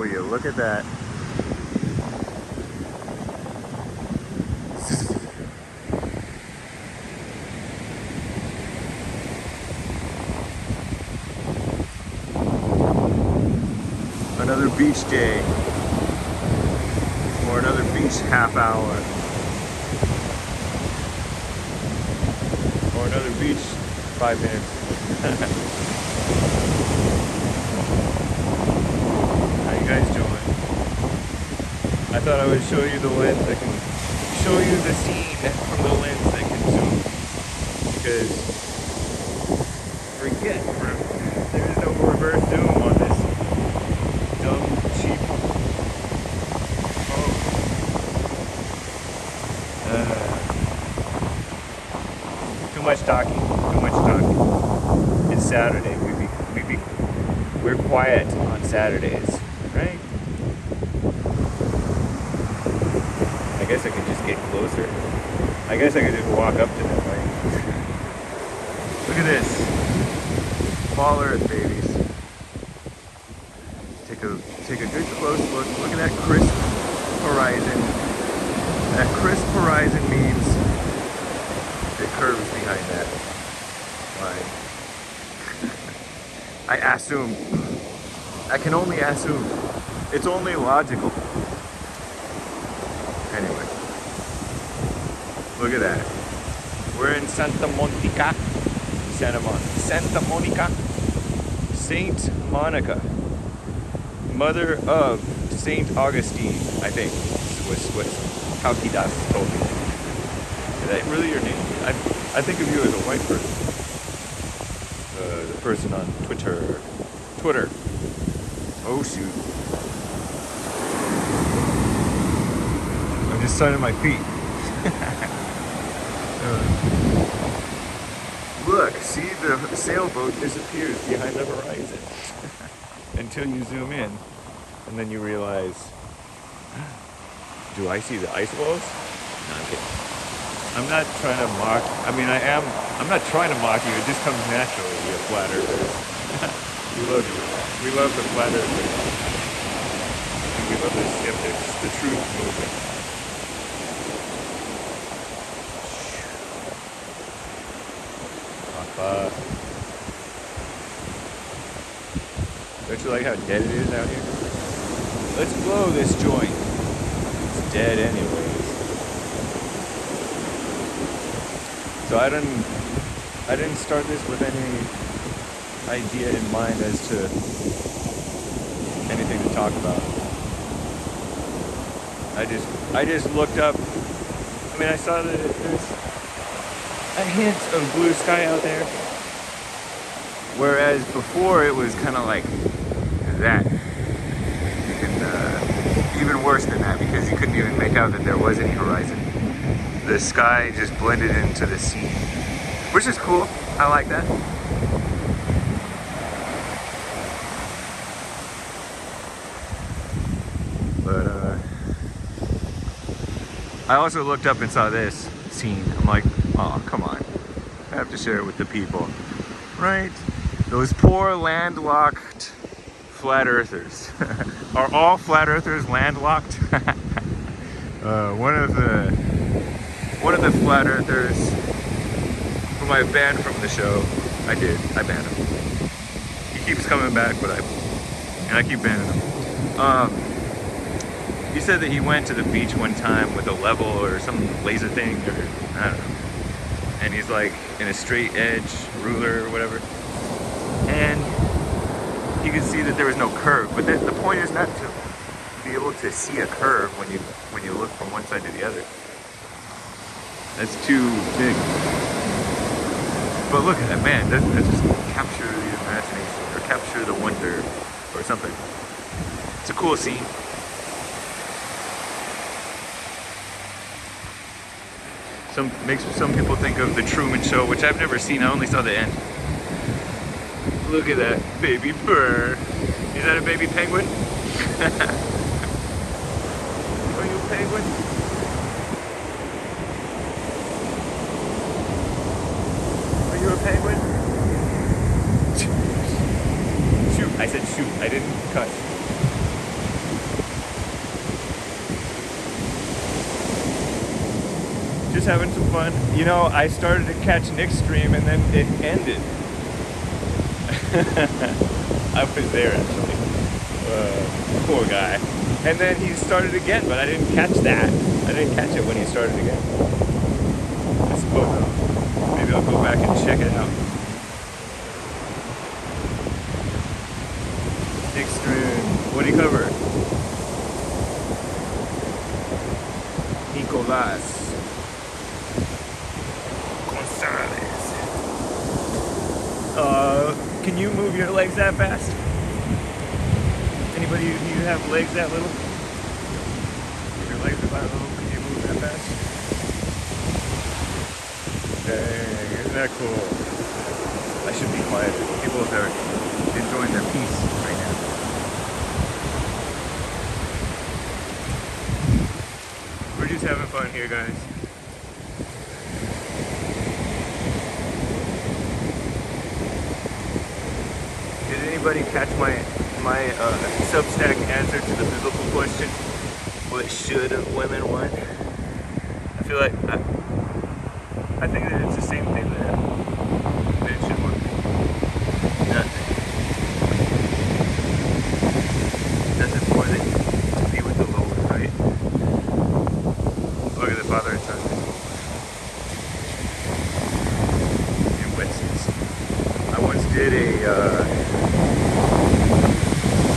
Will you look at that? Another beach day, or another beach half hour, or another beach 5 minutes. How you guys doing? I thought I would show you the lens that can show you the scene from the lens that can zoom, because forget there is no reverse zoom on this dumb, cheap phone. Too much talking. It's Saturday. We're quiet on Saturdays, right? I guess I could just get closer. I guess I could just walk up to them, right? Look at this. Fall Earth, babies. Take a good close look. Look at that crisp horizon. That crisp horizon means it curves behind that line. I assume. I can only assume. It's only logical. Anyway. Look at that. We're in Santa Monica. Saint Monica. Mother of Saint Augustine, I think. Was what Kalkidas told me. Is that really your name? I think of you as a white person. The person on Twitter. Oh shoot. I'm just sunning my feet. Look, see, the sailboat disappears behind the horizon. Until you zoom in, and then you realize, do I see the ice walls? No, I'm kidding. I'm not trying to mock. I mean, I'm not trying to mock you. It just comes naturally. We have flat earthers. We love you. We love the flat earthers. And we love the skeptics, the truth movement. Don't you like how dead it is out here? Let's blow this joint. It's dead anyways. So I didn't start this with any idea in mind as to anything to talk about. I just looked up. I mean, I saw that there's a hint of blue sky out there. Whereas before it was kind of like that. Even worse than that, because you couldn't even make out that there was any horizon. The sky just blended into the sea, which is cool. I like that. But I also looked up and saw this scene. I'm like, oh, come on. I have to share it with the people, right? Those poor landlocked flat earthers. Are all flat earthers landlocked? One of the flat earthers whom I banned from the show. I banned him. He keeps coming back, but I keep banning him. He said that he went to the beach one time with a level or some laser thing, or I don't know. And he's like in a straight edge ruler or whatever. And you can see that there was no curve, but the point is not to be able to see a curve when you look from one side to the other. That's too big. But look at that, man, that just capture the imagination, or capture the wonder, or something. It's a cool scene. Makes some people think of The Truman Show, which I've never seen. I only saw the end. Look at that baby bird. Is that a baby penguin? Are you a penguin? Are you a penguin? Shoot, I said shoot. I didn't cut. just having some fun. You know, I started to catch Nick's stream and then it ended. I was there actually. Poor guy. And then he started again, but I didn't catch that. I didn't catch it when he started again. I suppose maybe I'll go back and check it out. Nick's stream. What do you cover? Nicolás Gonzalez. Can you move your legs that fast? Anybody, do you have legs that little? If your legs are that little, can you move that fast? Dang, isn't that cool? I should be quiet. People are enjoying their peace right now. We're just having fun here, guys. Did anybody catch my Substack answer to the biblical question? What should women want? I feel like I think that it's the same thing that men should want. Nothing. Nothing more than to be with the Lord, right? Look at the Father and Son. In wetsuits. I once did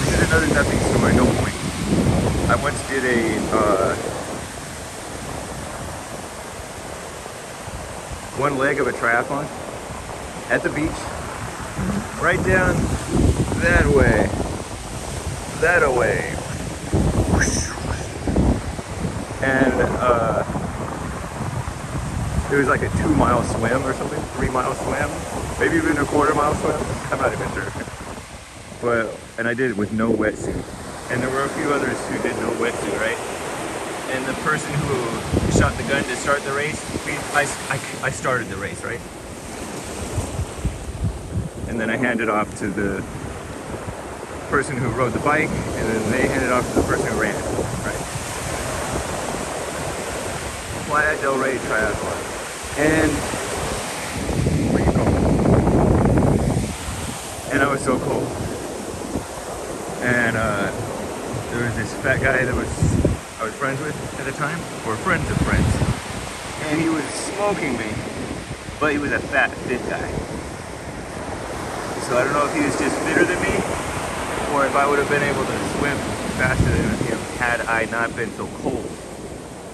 this is another nothing story, no point. I once did one leg of a triathlon at the beach, right down that way, and it was like a 2-mile swim or something, 3-mile swim, maybe even a 1/4-mile swim. I'm not even sure. But and I did it with no wetsuit, and there were a few others who did no wetsuit, right? And the person who shot the gun to start the race, I started the race, right? And then I handed off to the person who rode the bike, and then they handed off to the person who ran, right? Playa del Rey Triathlon. And where you going? And I was so cold. And there was this fat guy that I was friends with at the time, or friends of friends, and he was smoking me, but he was a fat, fit guy. So I don't know if he was just fitter than me, or if I would have been able to swim faster than him had I not been so cold.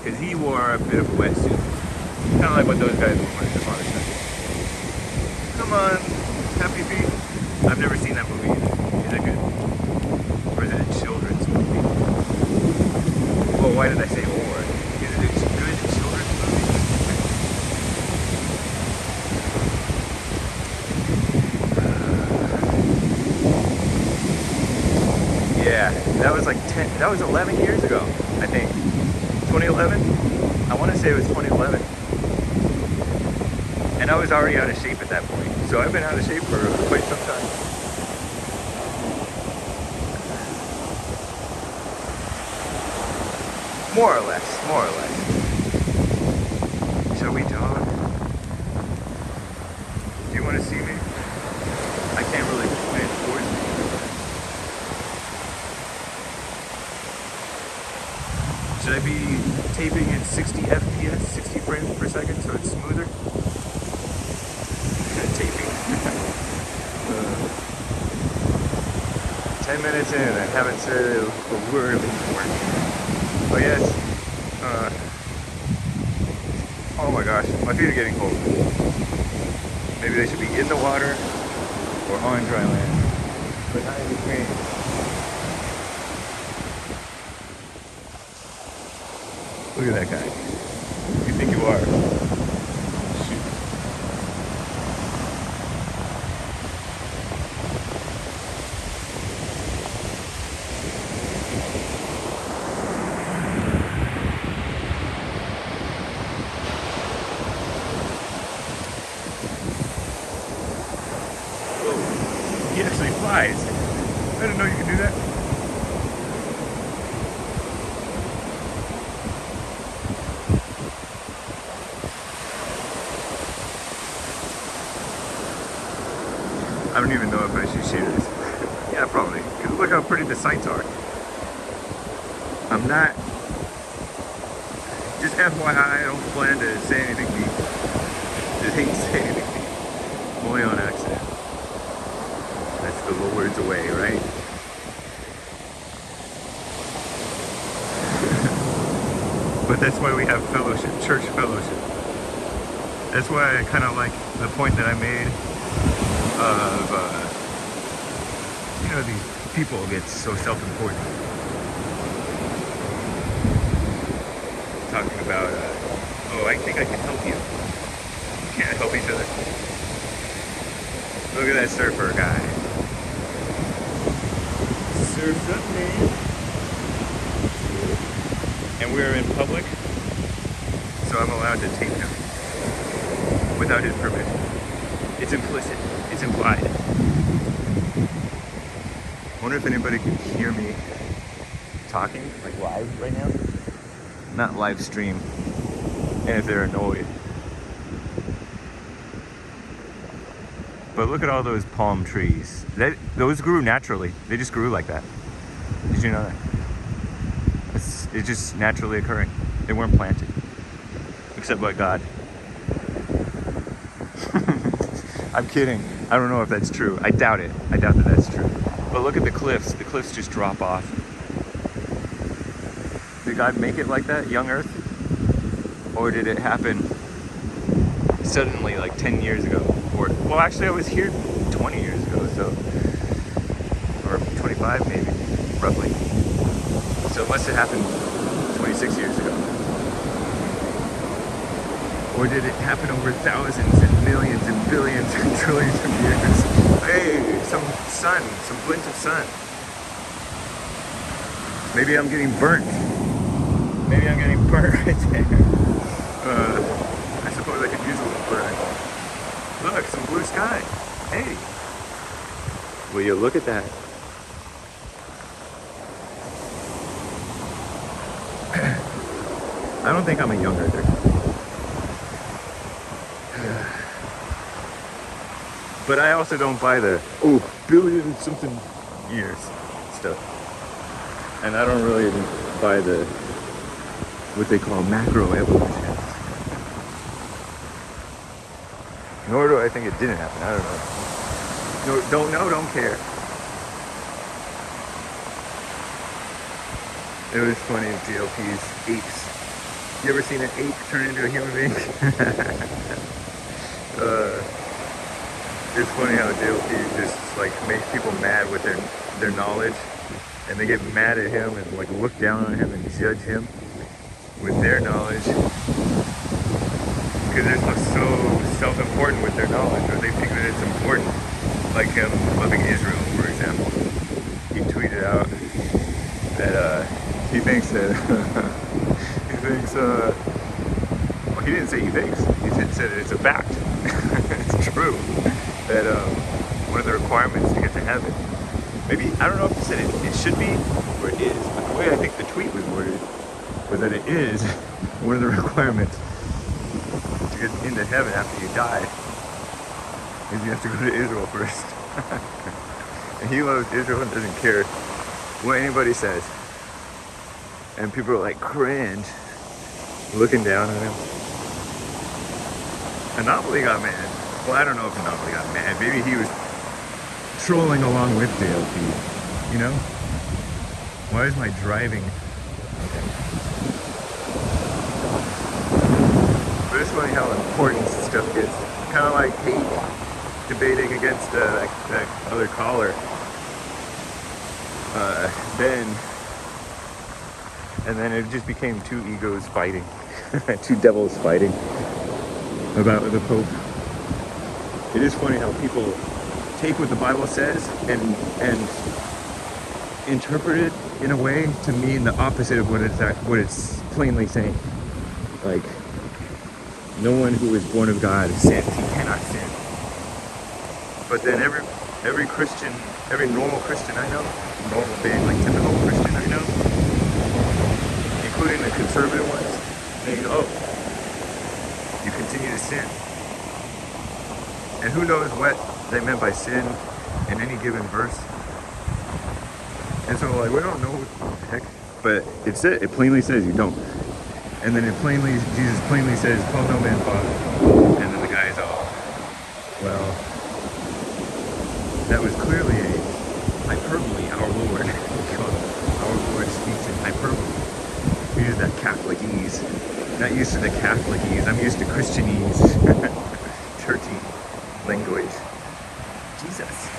Because he wore a bit of a wetsuit, kind of like what those guys wore in the Father Son. Come on, Happy Feet. I've never seen that movie either. Is it good? Or is it a children's movie? Well, why did I say or? Is it a good children's movie? Yeah, that was like 11 years ago, I think. 2011? I want to say it was 2011. And I was already out of shape at that point. So I've been out of shape for quite some time. More or less. Shall we jog? Do you want to see me? I can't really point towards me. Should I be taping in 60 FPS, 60 frames per second, so it's smoother? Taping. 10 minutes in, I haven't said a word before. Oh yes. Oh my gosh, my feet are getting cold. Maybe they should be in the water or on dry land, but not in between. Look at that guy. Who do you think you are? Shoot. Whoa. He actually flies. I didn't know you could do that. look how pretty the sights are. I'm not, just FYI, I don't plan to say anything deep. Just hate to say anything deep. Only on accident. That's the Lord's way, right? But that's why we have fellowship, church fellowship. That's why I kind of like the point that I made of, these people get so self-important. Talking about, oh, I think I can help you. We can't help each other. Look at that surfer guy. Surf's up, man. And we're in public, so I'm allowed to tape him without his permission. It's implicit. It's implied. I wonder if anybody can hear me talking, like live right now. Not live stream. And if they're annoyed. But look at all those palm trees. Those grew naturally. They just grew like that. Did you know that? It's just naturally occurring. They weren't planted. Except by God. I'm kidding. I don't know if that's true. I doubt it. I doubt that that's true. But look at the cliffs. The cliffs just drop off. Did God make it like that, young Earth? Or did it happen suddenly, like 10 years ago? Well, actually, I was here 20 years ago, so... Or 25, maybe, roughly. So it must have happened 26 years ago. Or did it happen over thousands and millions and billions and trillions of years? Hey, some sun, some glint of sun. Maybe I'm getting burnt. Maybe I'm getting burnt right there. I suppose I could use a little burn. Look, some blue sky. Hey. Will you look at that? I don't think I'm a young earther. But I also don't buy the, billion something years stuff. And I don't really buy the, what they call macroevolution. Nor do I think it didn't happen. I don't know. No, don't know, don't care. It was funny, DLP's apes. You ever seen an ape turn into a human being? It's funny how DLP just like makes people mad with their knowledge, and they get mad at him and like look down on him and judge him with their knowledge because they're so self-important with their knowledge, or they think that it's important. Like him loving Israel, for example. He tweeted out that he thinks that well, he didn't say he thinks. He said it's a fact. It's true that one of the requirements to get to heaven, maybe, I don't know if he said it should be or it is, but the way I think the tweet was worded was that it is one of the requirements to get into heaven after you die is you have to go to Israel first. And he loves Israel and doesn't care what anybody says. And people are like cringe, looking down on him. Anomaly got mad. Well, I don't know if Anomaly got mad. Maybe he was trolling along with DLP, you know? Why is my driving? Okay. But it's funny how important stuff gets. Kind of like Hake debating against that other caller, Ben. And then it just became two egos fighting, two devils fighting about the Pope. It is funny how people take what the Bible says and interpret it in a way to mean the opposite of what it's plainly saying. Like, no one who is born of God sins; he cannot sin. But then every Christian, every normal Christian I know, normal being like typical Christian I know, including the conservative ones, they go, oh, you continue to sin. And who knows what they meant by sin in any given verse. And so like, we don't know what the heck, but it plainly says you don't. And then Jesus plainly says, call no man father. And then the guy's all, well, that was clearly a hyperbole, our Lord. Our Lord speaks in hyperbole. We use that Catholicese. Not used to the Catholicese, I'm used to Christianese. Churchy language. Jesus.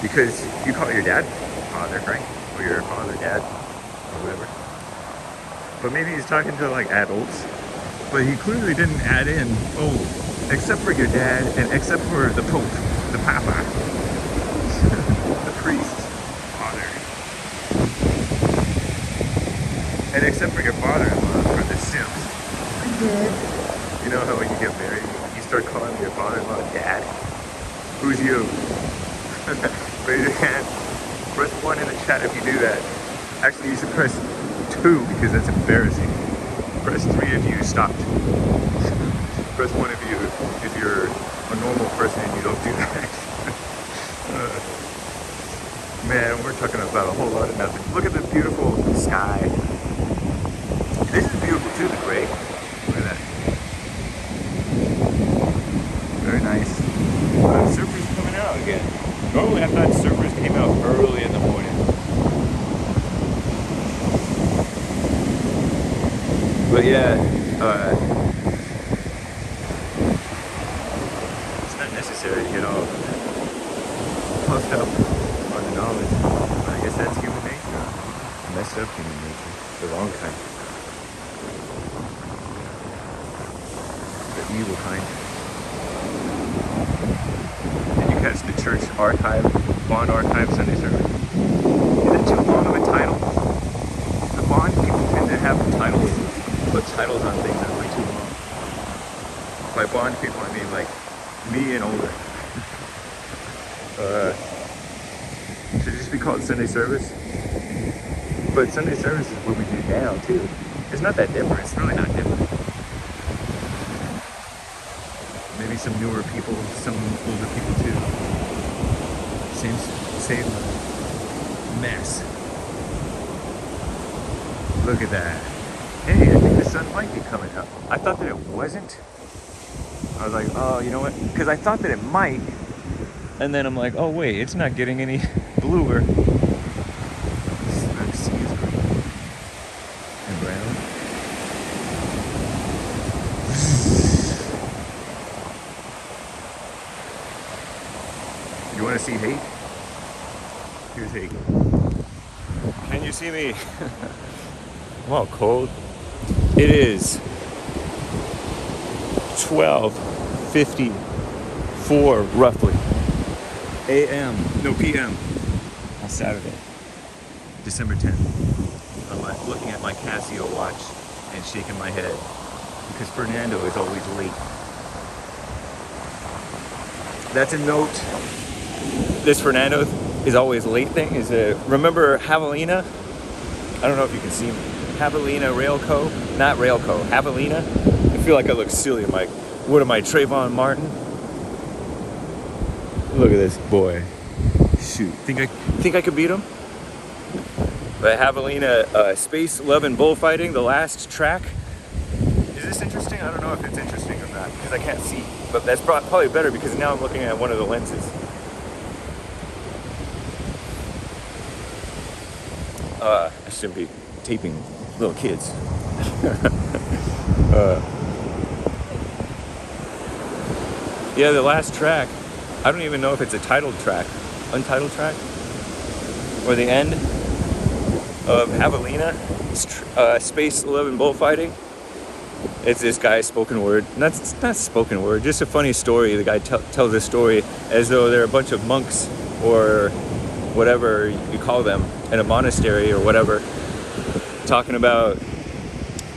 Because you call your dad father, right? Or your father dad, or whatever. But maybe he's talking to like adults. But he clearly didn't add in, oh, except for your dad and except for the Pope, the Papa, the priest, father. And except for your father-in-law, for the simps. You know how when you get married, you start calling your father-in-law dad? Who's you? Raise your hand. Press 1 in the chat if you do that. Actually, you should press 2 because that's embarrassing. Press 3 if you stopped. Press 1 if you're a normal person and you don't do that. Man, we're talking about a whole lot of nothing. Look at the beautiful sky. This is beautiful too, the gray. Look at that. Very nice. Surfers coming out again. Normally I thought surfers came out early in the morning. But yeah, it's not necessary to get all puffed up on the knowledge. I guess that's human nature. Messed up human nature. The wrong kind. The evil kind. Did you catch the church archive, Bond archive Sunday service? Is that too long of a title? The Bond people tend to have titles, put titles on things that are way too long. By Bond people, I mean like me and older. Should it just be called Sunday service? But Sunday service is what we do now too. It's not that different. It's really not different. Maybe some newer people, some older people too. Same mess. Look at that. Hey, I think the sun might be coming up. I thought that it wasn't. I was like, oh, you know what? Because I thought that it might. And then I'm like, oh wait, it's not getting any bluer. The sea is green and brown. You want to see Hake? Here's Hake. Can you see me? I'm all cold. It is 12:54 roughly a.m. No, p.m. on Saturday, December 10th. I'm looking at my Casio watch and shaking my head because Fernando is always late. That's a note. This Fernando is always late thing is remember Javelina? I don't know if you can see me. Javelina Railco, not Railco, Javelina. I feel like I look silly. I'm like, what am I, Trayvon Martin? Look at this boy. Shoot, think I could beat him? But Javelina, Space, Love, and Bullfighting, the last track. Is this interesting? I don't know if it's interesting or not because I can't see. But that's probably better because now I'm looking at one of the lenses. I shouldn't be taping little kids. Yeah, the last track, I don't even know if it's a titled track, untitled track, or the end of Javelina, Space, Love, and Bullfighting. It's this guy's spoken word. It's not spoken word, just a funny story. The guy tells this story as though they're a bunch of monks or whatever you call them in a monastery or whatever, talking about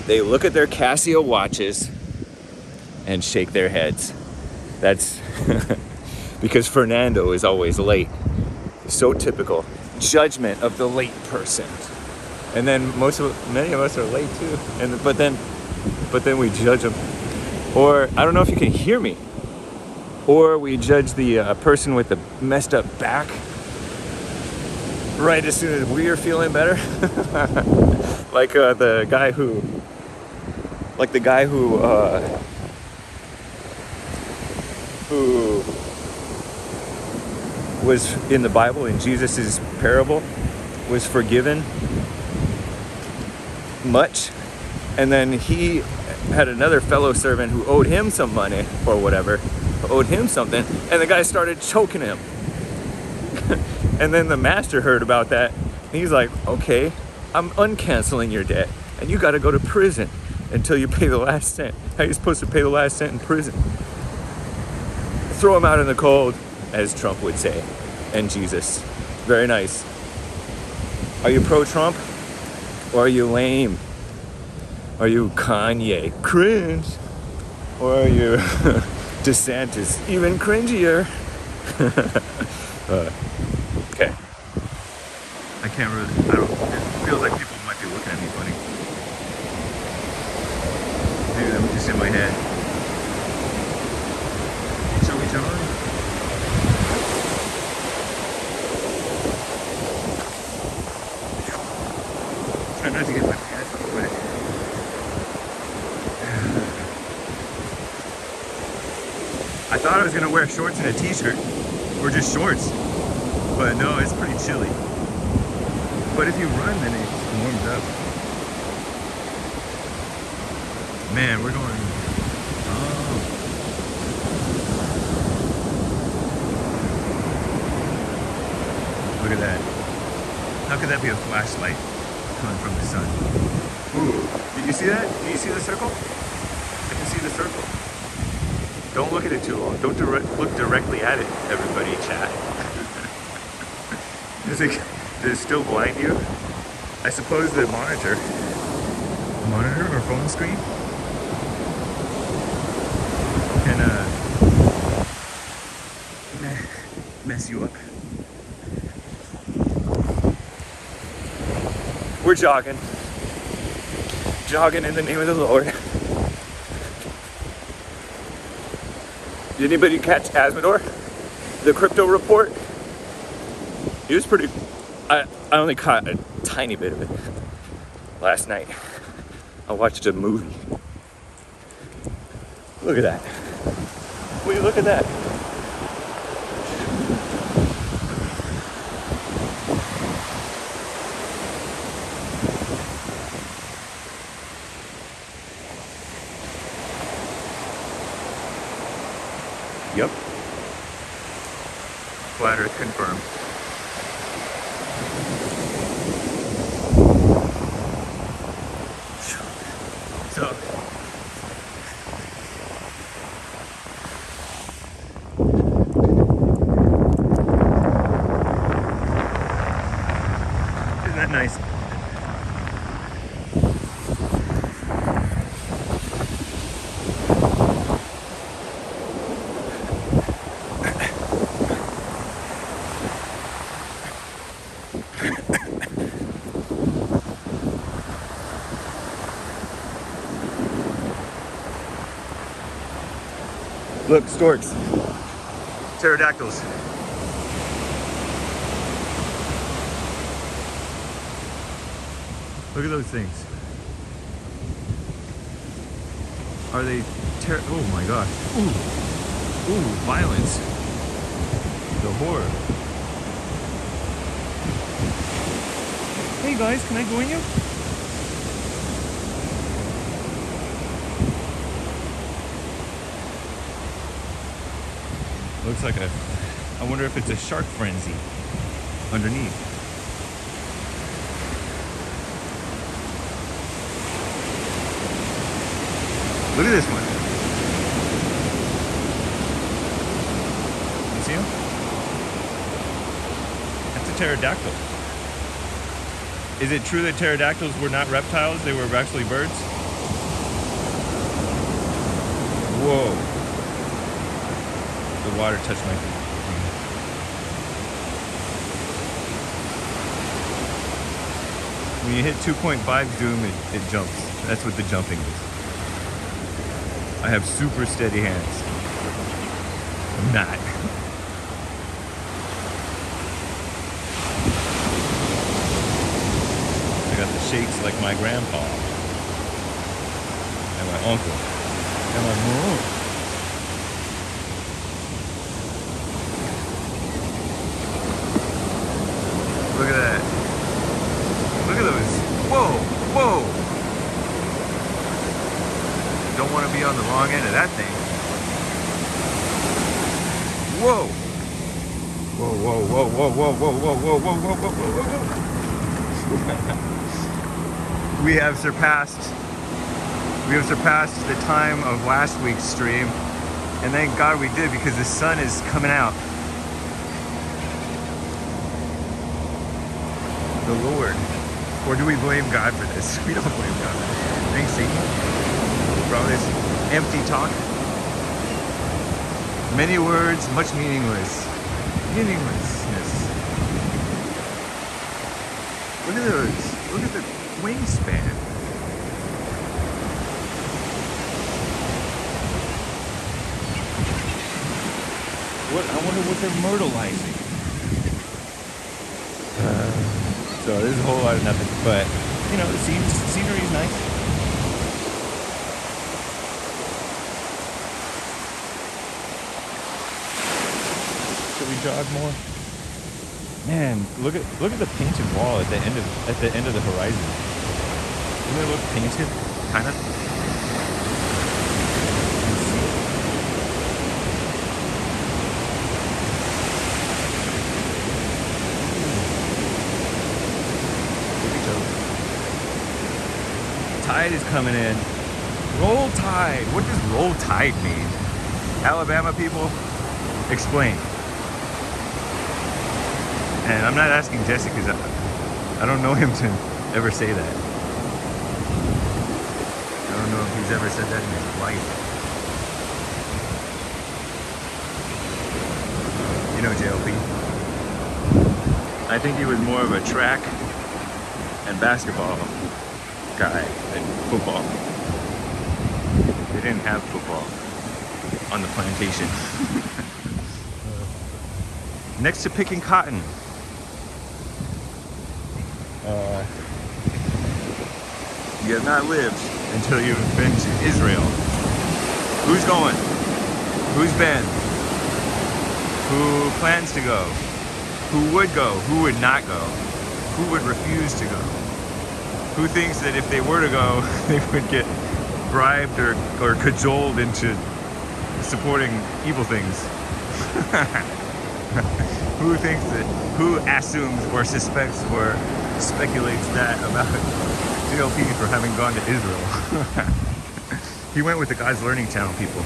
they look at their Casio watches and shake their heads. That's because Fernando is always late. So typical. Judgment of the late person. And then many of us are late too. But then we judge them. Or I don't know if you can hear me. Or we judge the person with the messed up back right as soon as we are feeling better. Like the guy who was in the Bible in Jesus's parable, was forgiven much, and then he had another fellow servant who owed him some money or whatever, owed him something, and the guy started choking him. And then the master heard about that, and he's like, okay, I'm uncanceling your debt, and you got to go to prison until you pay the last cent. How are you supposed to pay the last cent in prison? Throw him out in the cold, as Trump would say, and Jesus. Very nice. Are you pro-Trump, or are you lame? Are you Kanye? Cringe. Or are you DeSantis? Even cringier. Okay. I can't really, it feels like people might be looking at me funny. Maybe that was just in my head. Shall we, John? Try not to get my pants wet. I thought I was gonna wear shorts and a t-shirt, or just shorts, but no, it's pretty chilly. But if you run, then it warms up. Man, we're going. Oh. Look at that. How could that be a flashlight coming from the sun? Ooh, did you see that? Did you see the circle? I can see the circle. Don't look at it too long. Don't look directly at it, everybody, chat. Does it still blind you? I suppose the monitor or phone screen can mess you up. We're jogging in the name of the Lord. Did anybody catch Asmodor? The crypto report? He was pretty. I only caught a tiny bit of it last night. I watched a movie. Look at that. Will you look at that? Yep. Flat Earth confirmed. So, isn't that nice? Look, storks, pterodactyls. Look at those things. Are they oh my gosh. Ooh. Ooh, violence. The horror. Hey guys, can I join you? Looks like I wonder if it's a shark frenzy underneath. Look at this one. You see him? That's a pterodactyl. Is it true that pterodactyls were not reptiles? They were actually birds? Whoa. The water touched my feet. When you hit 2.5 zoom, it jumps. That's what the jumping is. I have super steady hands. I'm not. I got the shakes like my grandpa and my uncle and my mom. Look at that. Look at those. Whoa, whoa. Don't want to be on the wrong end of that thing. Whoa. Whoa, whoa, whoa, whoa, whoa, whoa, whoa, whoa, whoa, whoa, whoa, whoa, whoa. We have surpassed the time of last week's stream. And thank God we did, because the sun is coming out. The Lord. Or do we blame God for this? We don't blame God. Thanks, Satan, for all this empty talk. Many words, much meaningless. Meaninglessness. Look at those. Look at the wingspan. What? I wonder what they're myrtleizing. So there's a whole lot of nothing, but you know, the scenery is nice. Should we jog more? Man, look at the painted wall at the end of the horizon. Doesn't it look painted? Kind of. Tide is coming in. Roll tide. What does roll tide mean? Alabama people, explain. And I'm not asking Jesse because I don't know him to ever say that. I don't know if he's ever said that in his life. You know JLP. I think he was more of a track and basketball guy than football. They didn't have football on the plantation. Next to picking cotton. You have not lived until you've been to Israel. Who's going? Who's been? Who plans to go? Who would go? Who would not go? Who would refuse to go? Who thinks that if they were to go, they would get bribed or cajoled into supporting evil things? Who assumes or suspects or speculates that about GLP for having gone to Israel? He went with the God's Learning Channel people.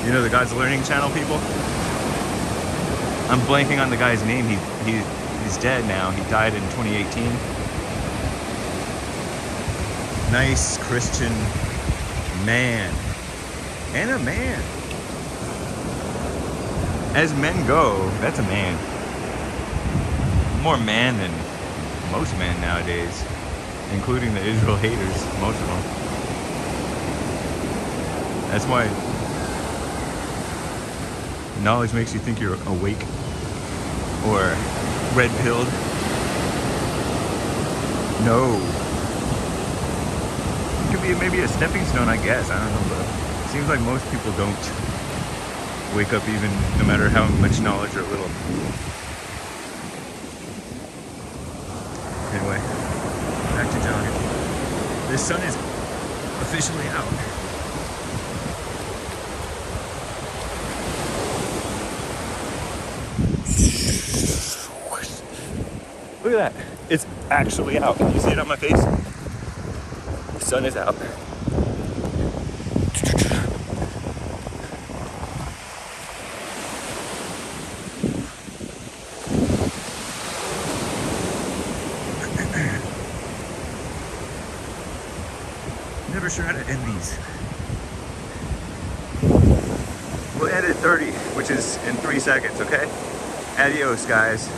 You know the God's Learning Channel people? I'm blanking on the guy's name. He's dead now. He died in 2018. Nice Christian man. And a man. As men go, that's a man. More man than most men nowadays, including the Israel haters, most of them. That's why knowledge makes you think you're awake or red-pilled. No. It could be maybe a stepping stone, I guess. I don't know, but it seems like most people don't wake up even no matter how much knowledge or little. Anyway, back to jogging. The sun is officially out. Look at that. It's actually out. Can you see it on my face? The sun is out. Never sure how to end these. We'll end at 30, which is in 3 seconds, okay? Adios, guys.